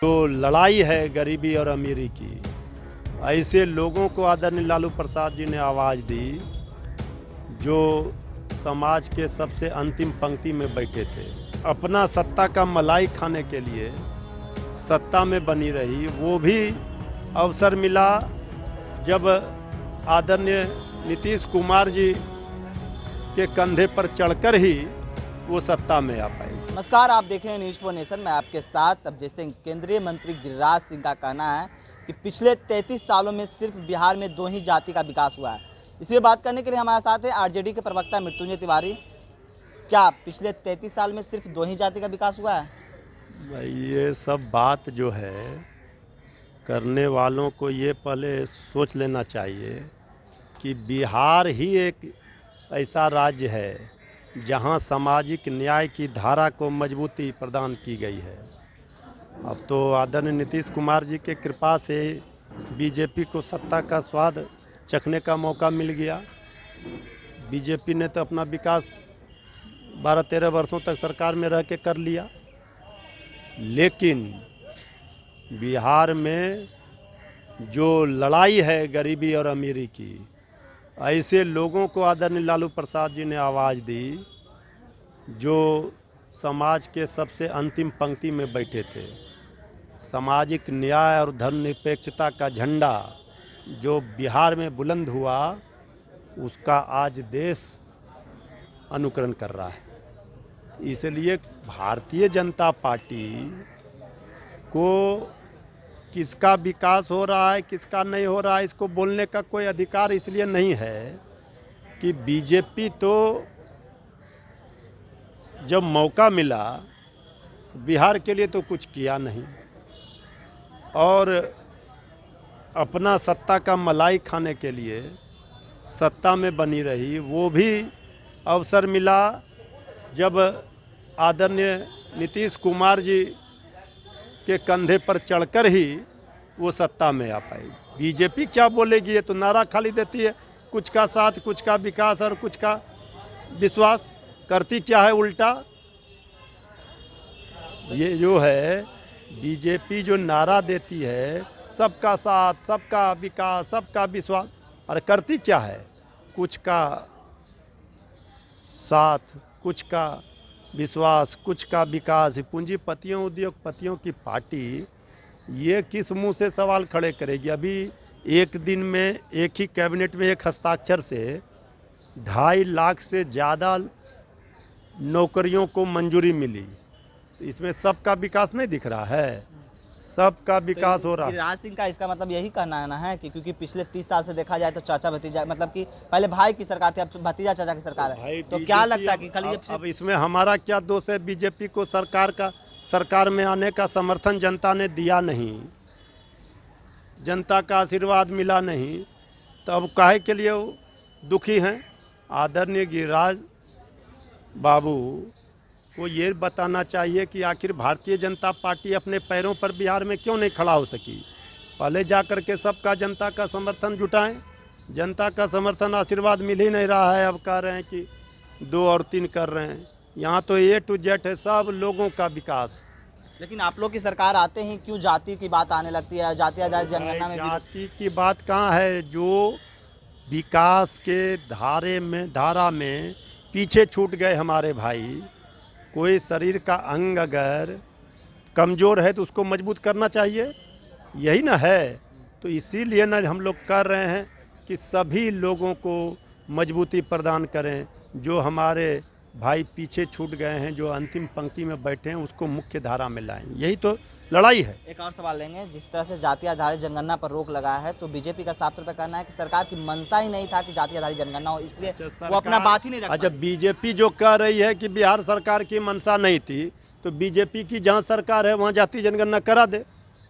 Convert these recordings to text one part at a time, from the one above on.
जो लड़ाई है गरीबी और अमीरी की, ऐसे लोगों को आदरणीय लालू प्रसाद जी ने आवाज़ दी जो समाज के सबसे अंतिम पंक्ति में बैठे थे। अपना सत्ता का मलाई खाने के लिए सत्ता में बनी रही। वो भी अवसर मिला जब आदरणीय नीतीश कुमार जी के कंधे पर चढ़कर ही वो सत्ता में आ पाई। नमस्कार, आप देख रहे हैं न्यूज़ फॉर नेशन। मैं आपके साथ अभय सिंह। केंद्रीय मंत्री गिरिराज सिंह का कहना है कि पिछले 33 सालों में सिर्फ बिहार में 2 ही जाति का विकास हुआ है। इसी पे बात करने के लिए हमारे साथ है आरजेडी के प्रवक्ता मृत्युंजय तिवारी। क्या पिछले 33 साल में सिर्फ 2 ही जाति का विकास हुआ है? भाई ये सब बात जो है करने वालों को ये पहले सोच लेना चाहिए कि बिहार ही एक ऐसा राज्य है जहां सामाजिक न्याय की धारा को मजबूती प्रदान की गई है। अब तो आदरणीय नीतीश कुमार जी के कृपा से बीजेपी को सत्ता का स्वाद चखने का मौका मिल गया। बीजेपी ने तो अपना विकास 12-13 वर्षों तक सरकार में रह के कर लिया, लेकिन बिहार में जो लड़ाई है गरीबी और अमीरी की, ऐसे लोगों को आदरणीय लालू प्रसाद जी ने आवाज़ दी जो समाज के सबसे अंतिम पंक्ति में बैठे थे। सामाजिक न्याय और धर्मनिरपेक्षता का झंडा जो बिहार में बुलंद हुआ, उसका आज देश अनुकरण कर रहा है। इसलिए भारतीय जनता पार्टी को किसका विकास हो रहा है किसका नहीं हो रहा है इसको बोलने का कोई अधिकार इसलिए नहीं है कि बीजेपी तो जब मौका मिला बिहार के लिए तो कुछ किया नहीं और अपना सत्ता का मलाई खाने के लिए सत्ता में बनी रही। वो भी अवसर मिला जब आदरणीय नीतीश कुमार जी के कंधे पर चढ़कर ही वो सत्ता में आ पाई। बीजेपी क्या बोलेगी? ये तो नारा खाली देती है, कुछ का साथ, कुछ का विकास और कुछ का विश्वास। करती क्या है उल्टा? ये जो है बीजेपी जो नारा देती है सबका साथ, सबका विकास, सबका विश्वास, और करती क्या है? कुछ का साथ, कुछ का विश्वास, कुछ का विकास। पूंजीपतियों उद्योगपतियों की पार्टी ये किस मुंह से सवाल खड़े करेगी? अभी एक दिन में एक ही कैबिनेट में एक हस्ताक्षर से 2.5 लाख से ज़्यादा नौकरियों को मंजूरी मिली। तो इसमें सबका विकास नहीं दिख रहा है? सबका विकास तो हो रहा है। गिरिराज सिंह का इसका मतलब यही कहना है कि क्योंकि पिछले 30 साल से देखा जाए तो चाचा भतीजा, मतलब कि पहले भाई की सरकार थी, अब भतीजा चाचा की सरकार है। तो क्या लगता है कि खाली अब इसमें हमारा क्या दोष है? बीजेपी को सरकार में आने का समर्थन जनता ने दिया नहीं, जनता का आशीर्वाद मिला नहीं, तो अब काहे के लिए वो दुखी हैं? आदरणीय गिरिराज बाबू को ये बताना चाहिए कि आखिर भारतीय जनता पार्टी अपने पैरों पर बिहार में क्यों नहीं खड़ा हो सकी। पहले जा कर के सबका जनता का समर्थन जुटाएं। जनता का समर्थन आशीर्वाद मिल ही नहीं रहा है। अब कह रहे हैं कि 2 और 3 कर रहे हैं। यहाँ तो A to Z है, सब लोगों का विकास। लेकिन आप लोग की सरकार आते ही क्यों जाति की बात आने लगती है? जाति आधारित जनगणना में जाति की बात कहाँ है? जो विकास के धारा में पीछे छूट गए हमारे भाई। कोई शरीर का अंग अगर कमज़ोर है तो उसको मजबूत करना चाहिए, यही ना है। तो इसीलिए ना हम लोग कर रहे हैं कि सभी लोगों को मजबूती प्रदान करें। जो हमारे भाई पीछे छूट गए हैं, जो अंतिम पंक्ति में बैठे हैं, उसको मुख्य धारा में लाएं। यही तो लड़ाई है। एक और सवाल लेंगे। जिस तरह से जाति आधारित जनगणना पर रोक लगा है, तो बीजेपी का साफ तौर पर कहना है कि सरकार की मंशा ही नहीं था कि जाति आधारित जनगणना हो, इसलिए वो अपना बात ही नहीं रखा। अच्छा, बीजेपी जो कह रही है कि बिहार सरकार की मंशा नहीं थी, तो बीजेपी की जहाँ सरकार है वहाँ जाति जनगणना करा दे।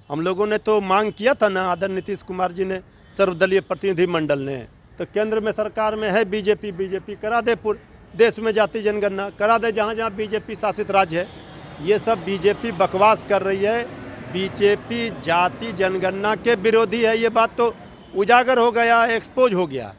हम लोगों ने तो मांग किया था ना, आदरणीय नीतीश कुमार जी ने, सर्वदलीय प्रतिनिधि मंडल ने। तो केंद्र में सरकार में है बीजेपी करा दे, पूरे देश में जाति जनगणना करा दे जहाँ जहाँ बीजेपी शासित राज्य है। ये सब बीजेपी बकवास कर रही है। बीजेपी जाति जनगणना के विरोधी है, ये बात तो उजागर हो गया, एक्सपोज हो गया।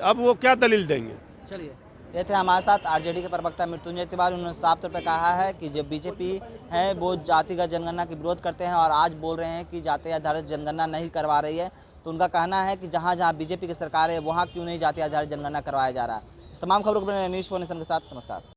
अब वो क्या दलील देंगे? चलिए, ये थे हमारे साथ आरजेडी के प्रवक्ता मृत्युंजय तिवारी। उन्होंने साफ तौर पर कहा है कि जो बीजेपी है वो जातिगत जनगणना की विरोध करते हैं और आज बोल रहे हैं कि जाति आधारित जनगणना नहीं करवा रही है। तो उनका कहना है कि जहाँ जहाँ बीजेपी की सरकार है वहाँ क्यों नहीं जाति आधारित जनगणना करवाया जा रहा है। इस तमाम खबरों को न्यूज़ 4 नेशन के साथ नमस्कार।